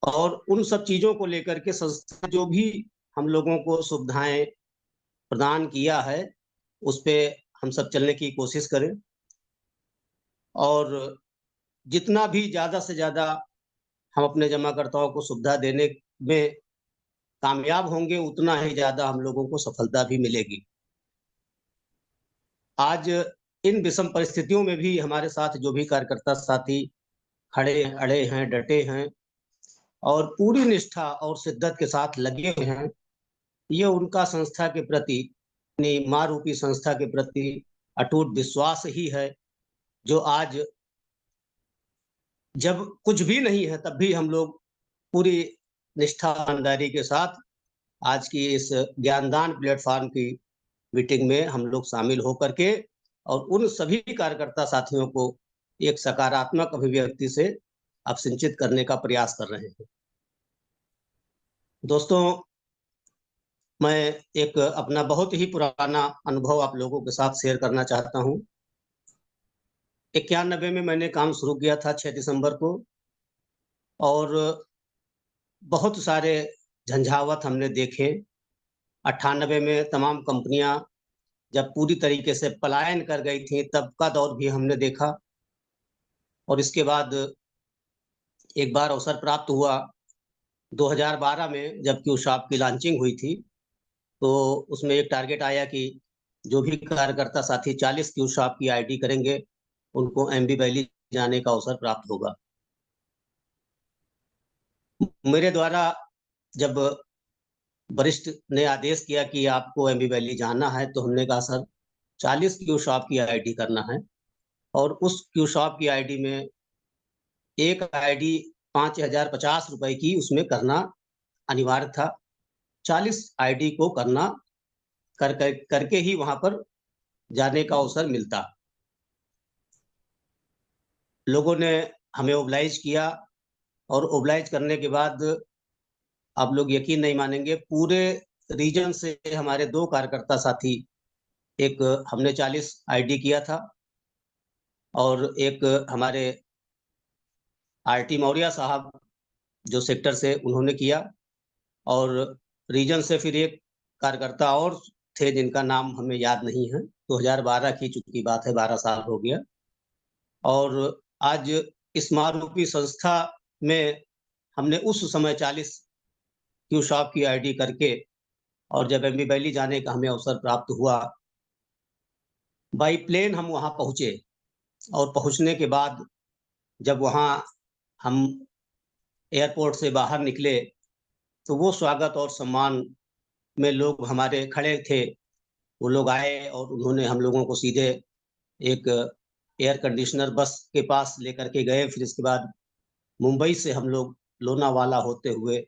और उन सब चीजों को लेकर के संस्था जो भी हम लोगों को सुविधाएं प्रदान किया है, उस पे हम सब चलने की कोशिश करें और जितना भी ज्यादा से ज्यादा हम अपने जमाकर्ताओं को सुविधा देने में कामयाब होंगे, उतना ही ज्यादा हम लोगों को सफलता भी मिलेगी। आज इन विषम परिस्थितियों में भी हमारे साथ जो भी कार्यकर्ता साथी खड़े अड़े हैं, डटे हैं और पूरी निष्ठा और शिद्दत के साथ लगे हुए हैं, ये उनका संस्था के प्रति, अपनी माँ रूपी संस्था के प्रति अटूट विश्वास ही है, जो आज जब कुछ भी नहीं है तब भी हम लोग पूरी निष्ठा ईमानदारी के साथ आज की इस ज्ञानदान प्लेटफॉर्म की मीटिंग में हम लोग शामिल होकर के और उन सभी कार्यकर्ता साथियों को एक सकारात्मक अभिव्यक्ति से अभिसिंचित करने का प्रयास कर रहे हैं। दोस्तों, मैं एक अपना बहुत ही पुराना अनुभव आप लोगों के साथ शेयर करना चाहता हूं। 91 में मैंने काम शुरू किया था 6 दिसंबर को, और बहुत सारे झंझावत हमने देखे। 98 में तमाम कंपनियां जब पूरी तरीके से पलायन कर गई थी, तब का दौर भी हमने देखा। और इसके बाद एक बार अवसर प्राप्त हुआ 2012 में, जब क्यूशॉप की लॉन्चिंग हुई थी, तो उसमें एक टारगेट आया कि जो भी कार्यकर्ता साथी 40 क्यूशॉप की आईडी करेंगे, उनको एमबी वैली जाने का अवसर प्राप्त होगा। मेरे द्वारा जब वरिष्ठ ने आदेश किया कि आपको एमबी वैली जाना है, तो हमने कहा सर 40 क्यूशॉप की आईडी करना है, और उस क्यूशॉप की आईडी में एक आईडी 5,050 रुपए की उसमें करना अनिवार्य था। 40 आईडी को करना करके ही वहां पर जाने का अवसर मिलता। लोगों ने हमें ओबलाइज किया, और ओबलाइज करने के बाद आप लोग यकीन नहीं मानेंगे, पूरे रीजन से हमारे 2 कार्यकर्ता साथी, एक हमने 40 आईडी किया था और एक हमारे आरटी मौर्य साहब जो सेक्टर से, उन्होंने किया। और रीजन से फिर एक कार्यकर्ता और थे जिनका नाम हमें याद नहीं है। 2012 की चूंकि बात है, 12 साल हो गया। और आज इस महारूपी संस्था में हमने उस समय 40 क्यूशॉप की आईडी करके, और जब एमबी वैली जाने का हमें अवसर प्राप्त हुआ, बाई प्लेन हम वहां पहुंचे। और पहुंचने के बाद जब वहां हम एयरपोर्ट से बाहर निकले, तो वो स्वागत और सम्मान में लोग हमारे खड़े थे। वो लोग आए और उन्होंने हम लोगों को सीधे एक एयर कंडीशनर बस के पास लेकर के गए। फिर इसके बाद मुंबई से हम लोग लोनावाला होते हुए,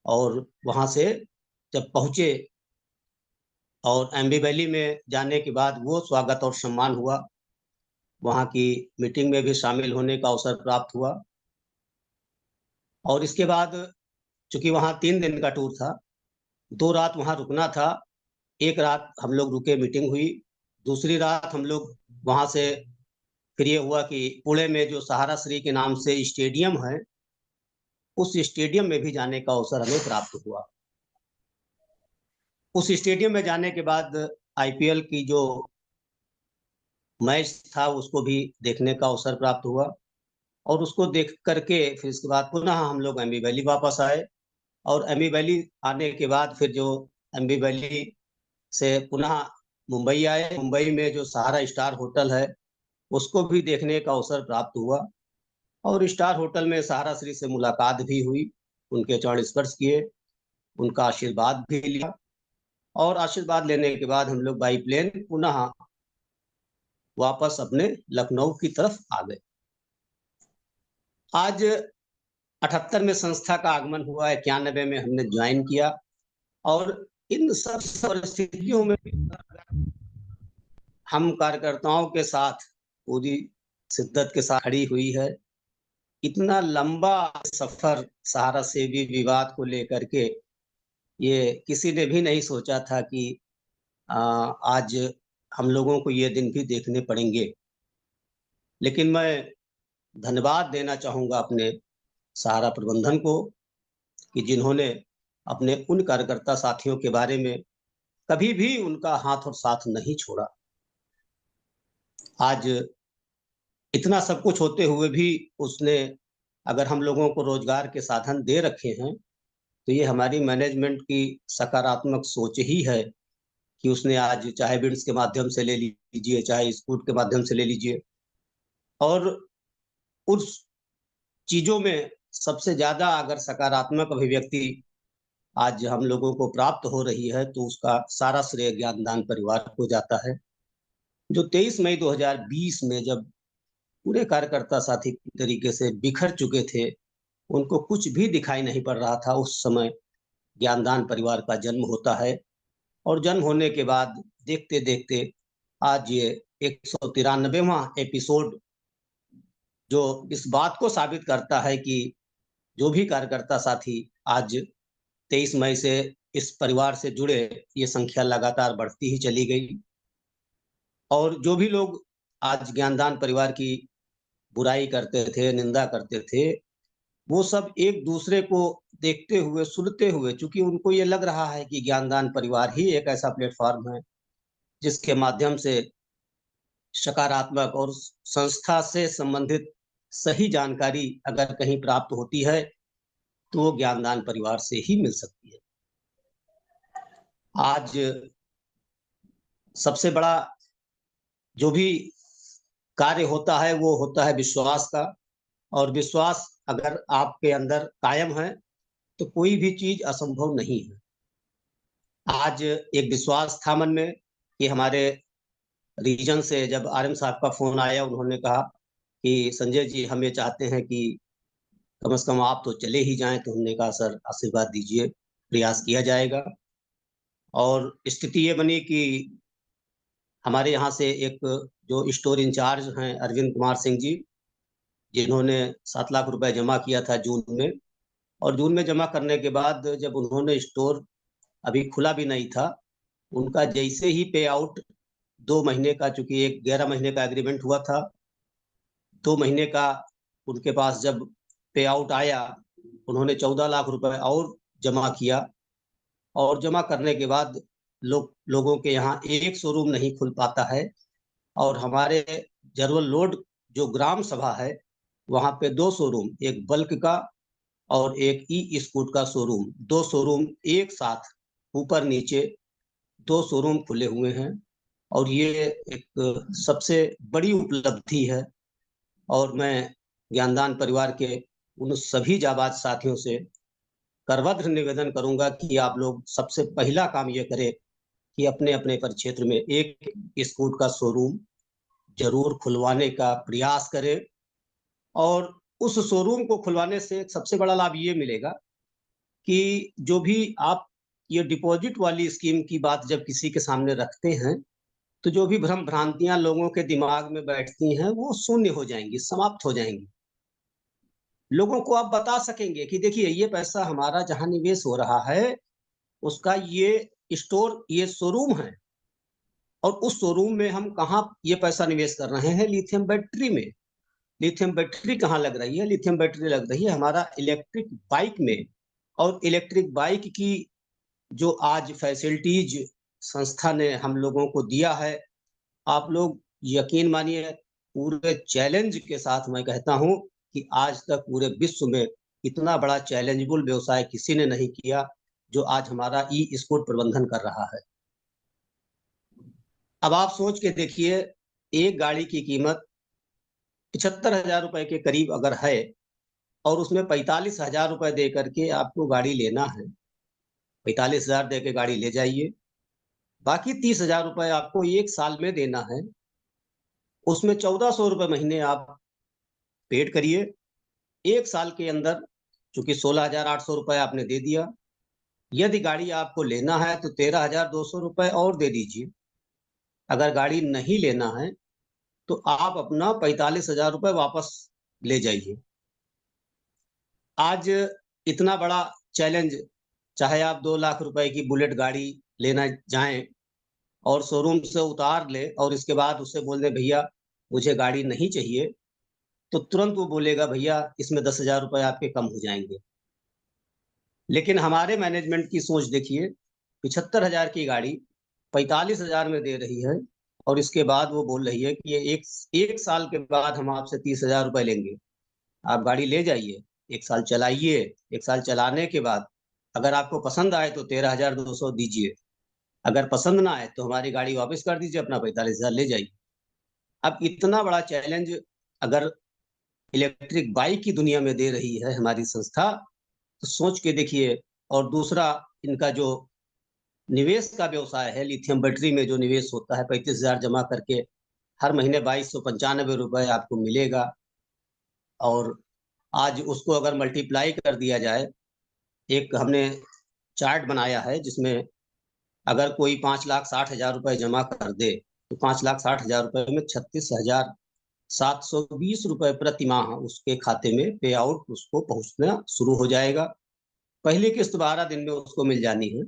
और वहां से जब पहुंचे और एमबी वैली में जाने के बाद वो स्वागत और सम्मान हुआ। वहां की मीटिंग में भी शामिल होने का अवसर प्राप्त हुआ। और इसके बाद चूंकि वहां 3 दिन का टूर था, 2 रात वहां रुकना था। एक रात हम लोग रुके, मीटिंग हुई। दूसरी रात हम लोग वहां से फिर ये हुआ कि पुणे में जो सहारा श्री के नाम से स्टेडियम है, उस स्टेडियम में भी जाने का अवसर हमें प्राप्त हुआ। उस स्टेडियम में जाने के बाद आईपीएल की जो मैच था, उसको भी देखने का अवसर प्राप्त हुआ। और उसको देख करके फिर इसके बाद पुनः हम लोग एमबी वैली वापस आए। और एमबी वैली आने के बाद फिर जो एमबी वैली से पुनः मुंबई आए। मुंबई में जो सहारा स्टार होटल है, उसको भी देखने का अवसर प्राप्त हुआ। और स्टार होटल में सहारा श्री से मुलाकात भी हुई, उनके चरण स्पर्श किए, उनका आशीर्वाद भी लिया। और आशीर्वाद लेने के बाद हम लोग बाई प्लेन पुनः वापस अपने लखनऊ की तरफ आ गए। आज 78 में संस्था का आगमन हुआ, 91 में हमने ज्वाइन किया। और इन सब परिस्थितियों में हम कार्यकर्ताओं के साथ पूरी शिद्दत के साथ खड़ी हुई है। इतना लंबा सफर सहारा सेवी विवाद को लेकर के, ये किसी ने भी नहीं सोचा था कि आज हम लोगों को ये दिन भी देखने पड़ेंगे। लेकिन मैं धन्यवाद देना चाहूंगा अपने सहारा प्रबंधन को, कि जिन्होंने अपने उन कार्यकर्ता साथियों के बारे में कभी भी उनका हाथ और साथ नहीं छोड़ा। आज इतना सब कुछ होते हुए भी उसने अगर हम लोगों को रोजगार के साधन दे रखे हैं, तो ये हमारी मैनेजमेंट की सकारात्मक सोच ही है कि उसने आज चाहे बिड्स के माध्यम से ले लीजिए, चाहे स्कूट के माध्यम से ले लीजिए, और उस चीजों में सबसे ज्यादा अगर सकारात्मक अभिव्यक्ति आज हम लोगों को प्राप्त हो रही है, तो उसका सारा श्रेय ज्ञानदान परिवार को जाता है, जो 23 मई 2020 में जब पूरे कार्यकर्ता साथी तरीके से बिखर चुके थे, उनको कुछ भी दिखाई नहीं पड़ रहा था, उस समय ज्ञानदान परिवार का जन्म होता है। और जन्म होने के बाद देखते देखते आज ये 193वां एपिसोड, जो इस बात को साबित करता है कि जो भी कार्यकर्ता साथी आज 23 मई से इस परिवार से जुड़े, ये संख्या लगातार बढ़ती ही चली गई। और जो भी लोग आज ज्ञानदान परिवार की बुराई करते थे, निंदा करते थे, वो सब एक दूसरे को देखते हुए, सुनते हुए, चूंकि उनको ये लग रहा है कि ज्ञानदान परिवार ही एक ऐसा प्लेटफॉर्म है जिसके माध्यम से सकारात्मक और संस्था से संबंधित सही जानकारी अगर कहीं प्राप्त होती है, तो वो ज्ञानदान परिवार से ही मिल सकती है। आज सबसे बड़ा जो भी कार्य होता है, वो होता है विश्वास का, और विश्वास अगर आपके अंदर कायम है, तो कोई भी चीज असंभव नहीं है। आज एक विश्वास था मन में कि हमारे रीजन से जब आरएम साहब का फोन आया, उन्होंने कहा कि संजय जी, हम ये चाहते हैं कि कम से कम आप तो चले ही जाएं, तो हमने कहा सर आशीर्वाद दीजिए, प्रयास किया जाएगा। और स्थिति ये बनी कि हमारे यहाँ से एक जो स्टोर इंचार्ज हैं अरविंद कुमार सिंह जी, जिन्होंने 7 लाख रुपए जमा किया था जून में, और जून में जमा करने के बाद जब उन्होंने स्टोर अभी खुला भी नहीं था, उनका जैसे ही पे आउट 2 महीने का, चूंकि एक 11 महीने का एग्रीमेंट हुआ था, 2 महीने का उनके पास जब पे आउट आया, उन्होंने 14 लाख रुपए और जमा किया। और जमा करने के बाद लोगों के यहाँ एक शोरूम नहीं खुल पाता है, और हमारे जरवल लोड जो ग्राम सभा है, वहां पे 2 शोरूम, एक बल्क का और एक ई स्कूट का शोरूम, 2 शोरूम एक साथ ऊपर नीचे 2 शोरूम खुले हुए हैं। और ये एक सबसे बड़ी उपलब्धि है। और मैं ज्ञानदान परिवार के उन सभी जाबाज साथियों से करवत्र निवेदन करूंगा कि आप लोग सबसे पहला काम ये करें कि अपने अपने परिक्षेत्र में एक स्कूट का शोरूम जरूर खुलवाने का प्रयास करें। और उस शोरूम को खुलवाने से सबसे बड़ा लाभ ये मिलेगा कि जो भी आप ये डिपॉजिट वाली स्कीम की बात जब किसी के सामने रखते हैं, तो जो भी भ्रम भ्रांतियां लोगों के दिमाग में बैठती हैं, वो शून्य हो जाएंगी, समाप्त हो जाएंगी। लोगों को आप बता सकेंगे कि देखिए, ये पैसा हमारा जहां निवेश हो रहा है, उसका ये स्टोर, ये शोरूम है, और उस शोरूम में हम कहाँ ये पैसा निवेश कर रहे हैं, लिथियम बैटरी में। लिथियम बैटरी कहाँ लग रही है? लिथियम बैटरी लग रही है हमारा इलेक्ट्रिक बाइक में। और इलेक्ट्रिक बाइक की जो आज फैसिलिटीज संस्था ने हम लोगों को दिया है, आप लोग यकीन मानिए, पूरे चैलेंज के साथ मैं कहता हूं कि आज तक पूरे विश्व में इतना बड़ा चैलेंजेबल व्यवसाय किसी ने नहीं किया जो आज हमारा ई स्कूट प्रबंधन कर रहा है। अब आप सोच के देखिए, एक गाड़ी की कीमत 75,000 रुपए के करीब अगर है, और उसमें 45,000 रुपए दे करके आपको गाड़ी लेना है, 45,000 दे के गाड़ी ले जाइए, बाकी 30,000 रुपए आपको एक साल में देना है। उसमें 1400 रुपए महीने आप पेड करिए। एक साल के अंदर चूंकि 16,800 रुपए आपने दे दिया, यदि गाड़ी आपको लेना है तो 13,200 रुपए और दे दीजिए। अगर गाड़ी नहीं लेना है तो आप अपना 45,000 रुपए वापस ले जाइए। आज इतना बड़ा चैलेंज, चाहे आप 2 लाख रुपए की बुलेट गाड़ी लेना जाएं और शोरूम से उतार ले, और इसके बाद उससे बोल दे भैया मुझे गाड़ी नहीं चाहिए, तो तुरंत वो बोलेगा भैया इसमें 10,000 रुपए आपके कम हो जाएंगे। लेकिन हमारे मैनेजमेंट की सोच देखिए, 75,000 की गाड़ी 45,000 में दे रही है, और इसके बाद वो बोल रही है कि ये एक साल के बाद हम आपसे 30,000 रुपए लेंगे। आप गाड़ी ले जाइए, 1 साल चलाइए, 1 साल चलाने के बाद अगर आपको पसंद आए तो 13,200 दीजिए। अगर पसंद ना आए तो हमारी गाड़ी वापस कर दीजिए, अपना 45,000 ले जाइए। अब इतना बड़ा चैलेंज अगर इलेक्ट्रिक बाइक की दुनिया में दे रही है हमारी संस्था, तो सोच के देखिए। और दूसरा, इनका जो निवेश का व्यवसाय है, लिथियम बैटरी में जो निवेश होता है, 35,000 जमा करके हर महीने 2295 रुपए आपको मिलेगा। और आज उसको अगर मल्टीप्लाई कर दिया जाए, एक हमने चार्ट बनाया है जिसमें अगर कोई 5,60,000 रुपए जमा कर दे, तो 5,60,000 रुपए में 36,720 रुपए प्रति माह उसके खाते में पे आउट उसको पहुंचना शुरू हो जाएगा। पहली किस्त 12 दिन में उसको मिल जानी है,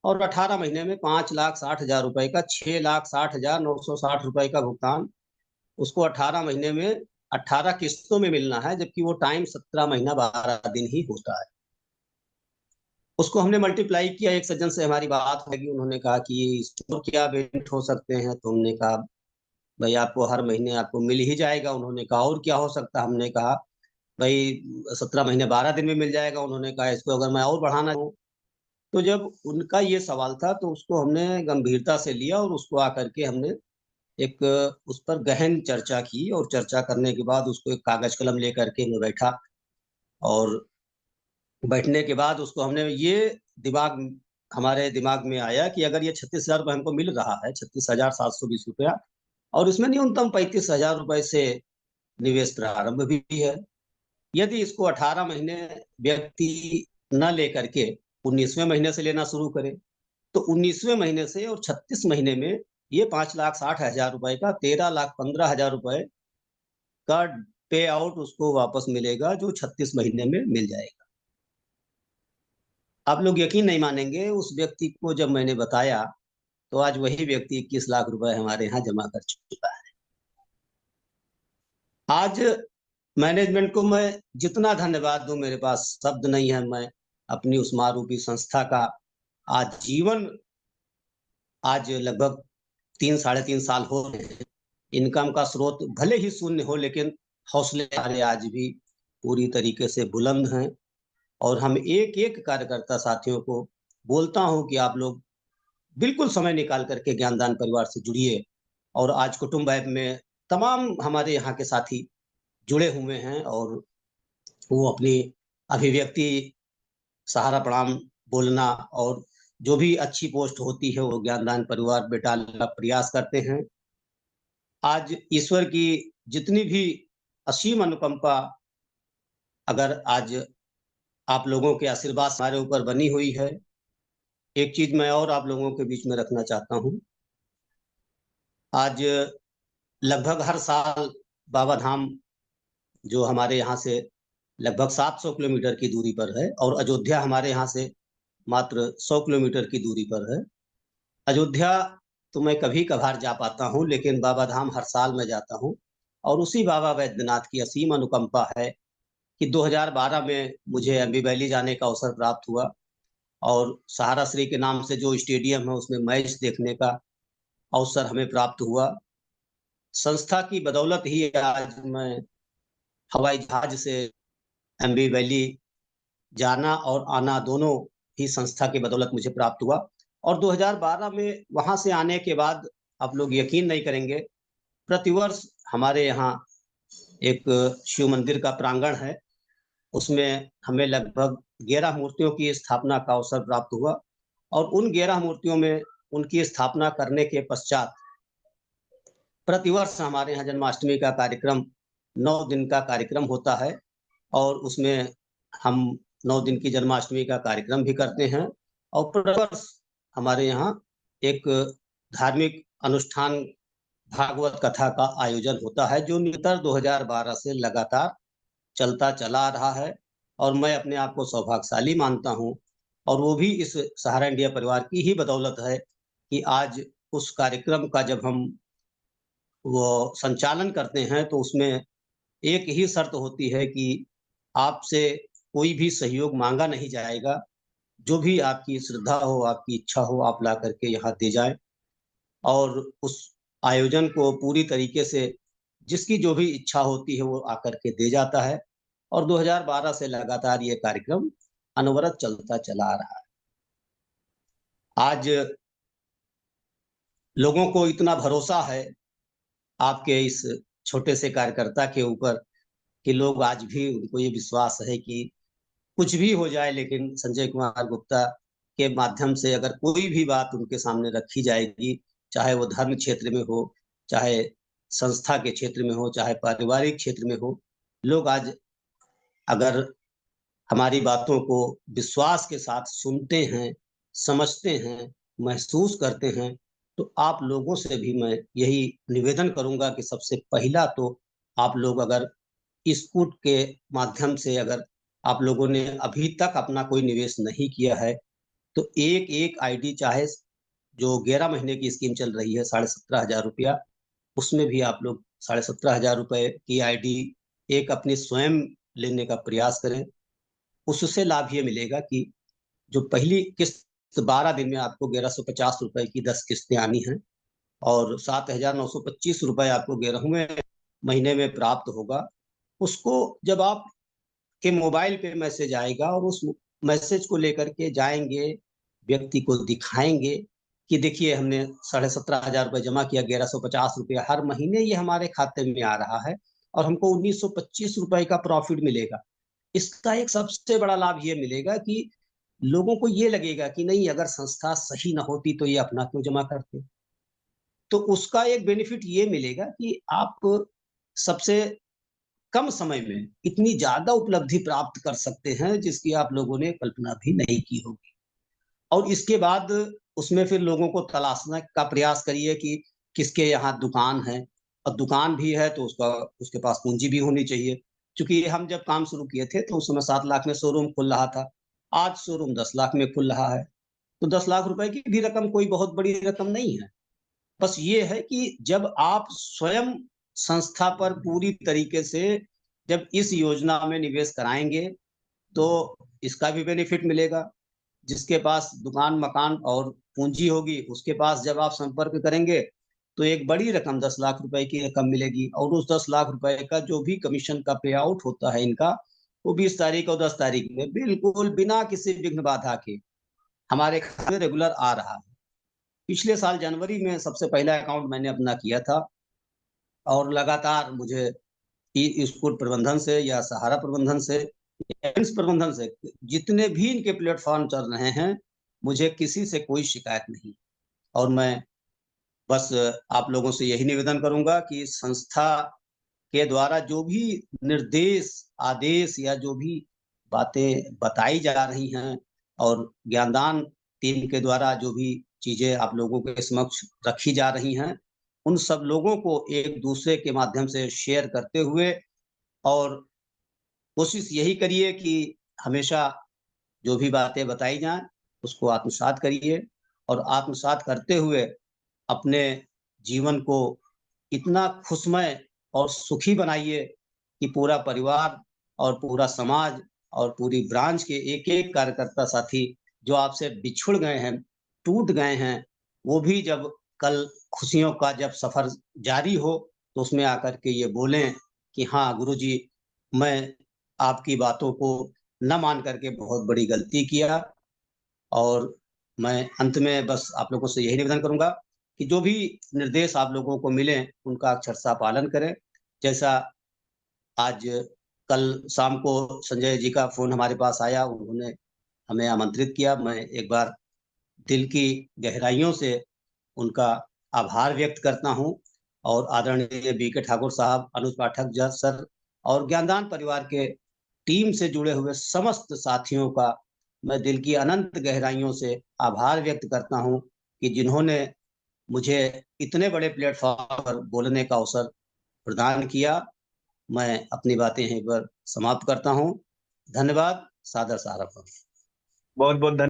और 18 महीने में 5,60,000 रुपए का 6,60,960 रुपए का भुगतान उसको 18 महीने में 18 किस्तों में मिलना है, जबकि वो टाइम 17 महीना 12 दिन ही होता है। उसको हमने मल्टीप्लाई किया। एक सज्जन से हमारी बात होगी, उन्होंने कहा कि स्टोर क्या बेनिफिट हो सकते हैं, तो हमने कहा भाई आपको हर महीने आपको मिल ही जाएगा। उन्होंने कहा और क्या हो सकता है, हमने कहा भाई 17 महीने 12 दिन में मिल जाएगा। उन्होंने कहा इसको अगर मैं और बढ़ाना चाहूँ, तो जब उनका ये सवाल था तो उसको हमने गंभीरता से लिया, और उसको आकर के हमने एक उस पर गहन चर्चा की, और चर्चा करने के बाद उसको एक कागज कलम लेकर के मैं बैठा, और बैठने के बाद उसको हमने ये दिमाग हमारे दिमाग में आया कि अगर ये 36,000 रुपये हमको मिल रहा है, 36,720 रुपया, और इसमें न्यूनतम 35,000 रुपए से निवेश प्रारंभ भी है। यदि इसको 18 महीने व्यक्ति न लेकर के 19वें महीने से लेना शुरू करे, तो 19वें महीने से और 36 महीने में ये 5,60,000 रुपए का 13,15,000 रुपए का पे आउट उसको वापस मिलेगा, जो 36 महीने में मिल जाएगा। आप लोग यकीन नहीं मानेंगे, उस व्यक्ति को जब मैंने बताया, तो आज वही व्यक्ति 21 लाख रुपए हमारे यहाँ जमा कर चुका है। आज मैनेजमेंट को मैं जितना धन्यवाद दूं, मेरे पास शब्द नहीं है। मैं अपनी उस मारूपी संस्था का आजीवन, आज लगभग 3 साढ़े 3 साल हो रहे हैं। इनकम का स्रोत भले ही शून्य हो, लेकिन हौसले हमारे आज भी पूरी तरीके से बुलंद हैं। और हम एक एक कार्यकर्ता साथियों को बोलता हूं कि आप लोग बिल्कुल समय निकाल करके ज्ञानदान परिवार से जुड़िए। और आज कुटुंब ऐप में तमाम हमारे यहाँ के साथी जुड़े हुए हैं, और वो अपनी अभिव्यक्ति, सहारा प्रणाम बोलना, और जो भी अच्छी पोस्ट होती है वो ज्ञानदान परिवार में डालने का प्रयास करते हैं। आज ईश्वर की जितनी भी असीम अनुकंपा, अगर आज आप लोगों के आशीर्वाद हमारे ऊपर बनी हुई है, एक चीज मैं और आप लोगों के बीच में रखना चाहता हूँ। आज लगभग हर साल बाबा धाम, जो हमारे यहाँ से लगभग 700 किलोमीटर की दूरी पर है, और अयोध्या हमारे यहाँ से मात्र 100 किलोमीटर की दूरी पर है। अयोध्या तो मैं कभी कभार जा पाता हूँ, लेकिन बाबा धाम हर साल मैं जाता हूँ। और उसी बाबा बैद्यनाथ की असीम अनुकंपा है कि 2012 में मुझे अम्बी वैली जाने का अवसर प्राप्त हुआ, और सहारा श्री के नाम से जो स्टेडियम है उसमें मैच देखने का अवसर हमें प्राप्त हुआ। संस्था की बदौलत ही आज मैं हवाई जहाज से अम्बी वैली जाना और आना दोनों ही संस्था की बदौलत मुझे प्राप्त हुआ। और 2012 में वहां से आने के बाद आप लोग यकीन नहीं करेंगे, प्रतिवर्ष हमारे यहाँ एक शिव मंदिर का प्रांगण है, उसमें हमें लगभग 11 मूर्तियों की स्थापना का अवसर प्राप्त हुआ। और उन 11 मूर्तियों में उनकी स्थापना करने के पश्चात प्रतिवर्ष हमारे यहाँ जन्माष्टमी का कार्यक्रम 9 दिन का कार्यक्रम होता है, और उसमें हम 9 दिन की जन्माष्टमी का कार्यक्रम भी करते हैं। और प्रतिवर्ष हमारे यहाँ एक धार्मिक अनुष्ठान, भागवत कथा का आयोजन होता है, जो निरंतर 2012 से लगातार चलता चला आ रहा है। और मैं अपने आप को सौभाग्यशाली मानता हूँ, और वो भी इस सहारा इंडिया परिवार की ही बदौलत है कि आज उस कार्यक्रम का जब हम वो संचालन करते हैं, तो उसमें एक ही शर्त होती है कि आपसे कोई भी सहयोग मांगा नहीं जाएगा। जो भी आपकी श्रद्धा हो, आपकी इच्छा हो, आप ला करके यहाँ दे जाएँ और उस आयोजन को पूरी तरीके से जिसकी जो भी इच्छा होती है वो आकर के दे जाता है और 2012 से लगातार ये कार्यक्रम अनवरत चलता चला आ रहा है। आज लोगों को इतना भरोसा है आपके इस छोटे से कार्यकर्ता के ऊपर कि लोग आज भी उनको ये विश्वास है कि कुछ भी हो जाए लेकिन संजय कुमार गुप्ता के माध्यम से अगर कोई भी बात उनके सामने रखी जाएगी, चाहे वो धर्म क्षेत्र में हो, चाहे संस्था के क्षेत्र में हो, चाहे पारिवारिक क्षेत्र में हो, लोग आज अगर हमारी बातों को विश्वास के साथ सुनते हैं, समझते हैं, महसूस करते हैं, तो आप लोगों से भी मैं यही निवेदन करूँगा कि सबसे पहला तो आप लोग अगर स्कूट के माध्यम से अगर आप लोगों ने अभी तक अपना कोई निवेश नहीं किया है, तो एक-एक आईडी चाहे जो 11 महीने की स्कीम चल रही है, 17,500 रुपया, उसमें भी आप लोग 17,500 रुपए की आईडी एक अपनी स्वयं लेने का प्रयास करें। उससे लाभ ये मिलेगा कि जो पहली किस्त 12 दिन में आपको 1150 रुपए की 10 किस्तें आनी हैं और 7,925 रुपए आपको 11वें महीने में प्राप्त होगा। उसको जब आप के मोबाइल पे मैसेज आएगा और उस मैसेज को लेकर के जाएँगे, व्यक्ति को दिखाएँगे कि देखिए हमने 17,500 रुपए जमा किया, 1150 रुपया हर महीने ये हमारे खाते में आ रहा है और हमको 1925 रुपए का प्रॉफ़िट मिलेगा। इसका एक सबसे बड़ा लाभ ये मिलेगा कि लोगों को ये लगेगा कि नहीं अगर संस्था सही ना होती तो ये अपना क्यों जमा करते? तो उसका एक बेनिफिट ये मिलेगा कि आप सबसे कम समय में इतनी ज़्यादा उपलब्धि प्राप्त कर सकते हैं जिसकी आप लोगों ने कल्पना भी नहीं की होगी। और इसके बाद उसमें फिर लोगों को तलाशने का प्रयास करिए कि किसके यहाँ दुकान है और दुकान भी है तो उसका उसके पास पूँजी भी होनी चाहिए। चूँकि हम जब काम शुरू किए थे तो उस समय 7 लाख में शोरूम खुल रहा था। आज शोरूम 10 लाख में खुल रहा है। तो 10 लाख रुपए की भी रकम कोई बहुत बड़ी रकम नहीं है। बस ये है कि जब आप स्वयं संस्था पर पूरी तरीके से जब इस योजना में निवेश कराएँगे, तो इसका भी बेनिफिट मिलेगा। जिसके पास दुकान, मकान और पूँजी होगी, उसके पास जब आप संपर्क करेंगे, तो एक बड़ी रकम 10 लाख रुपए की रकम मिलेगी और उस 10 लाख रुपए का जो भी कमीशन का पे आउट होता है इनका, वो 20 तारीख और 10 तारीख में बिल्कुल बिना किसी विघ्न बाधा के हमारे खाते में रेगुलर आ रहा है। पिछले साल जनवरी में सबसे पहला अकाउंट मैंने अपना किया था और लगातार मुझे स्कूल प्रबंधन से या सहारा प्रबंधन से या एम्स प्रबंधन से जितने भी इनके प्लेटफ़ॉर्म चल रहे हैं, मुझे किसी से कोई शिकायत नहीं। और मैं बस आप लोगों से यही निवेदन करूँगा कि संस्था के द्वारा जो भी निर्देश, आदेश या जो भी बातें बताई जा रही हैं और ज्ञानदान टीम के द्वारा जो भी चीज़ें आप लोगों के समक्ष रखी जा रही हैं, उन सब लोगों को एक-दूसरे के माध्यम से शेयर करते हुए और कोशिश यही करिए कि हमेशा जो भी बातें बताई जाएँ, उसको आत्मसात करिए और आत्मसात करते हुए अपने जीवन को इतना खुशमय और सुखी बनाइए कि पूरा परिवार और पूरा समाज और पूरी ब्रांच के एक-एक कार्यकर्ता साथी जो आपसे बिछुड़ गए हैं, टूट गए हैं, वो भी जब कल खुशियों का जब सफ़र जारी हो, तो उसमें आकर के ये बोलें कि हाँ, गुरुजी मैं आपकी बातों को न मान कर के बहुत बड़ी गलती किया और मैं अंत में बस आप लोगों से यही निवेदन करूँगा कि जो भी निर्देश आप लोगों को मिलें, उनका अक्षरशः पालन करें। जैसा आज कल शाम को संजय जी का फ़ोन हमारे पास आया, उन्होंने हमें आमंत्रित किया। मैं एक बार दिल की गहराइयों से उनका आभार व्यक्त करता हूँ और आदरणीय बीके ठाकुर साहब, अनुज पाठक सर और ज्ञानदान परिवार के टीम से जुड़े हुए समस्त साथियों का मैं दिल की अनंत गहराइयों से आभार व्यक्त करता हूँ कि जिन्होंने मुझे इतने बड़े प्लेटफ़ॉर्म पर बोलने का अवसर प्रदान किया। मैं अपनी बातें यहीं पर समाप्त करता हूँ। धन्यवाद, सादर सहारा। बहुत-बहुत धन्यवाद।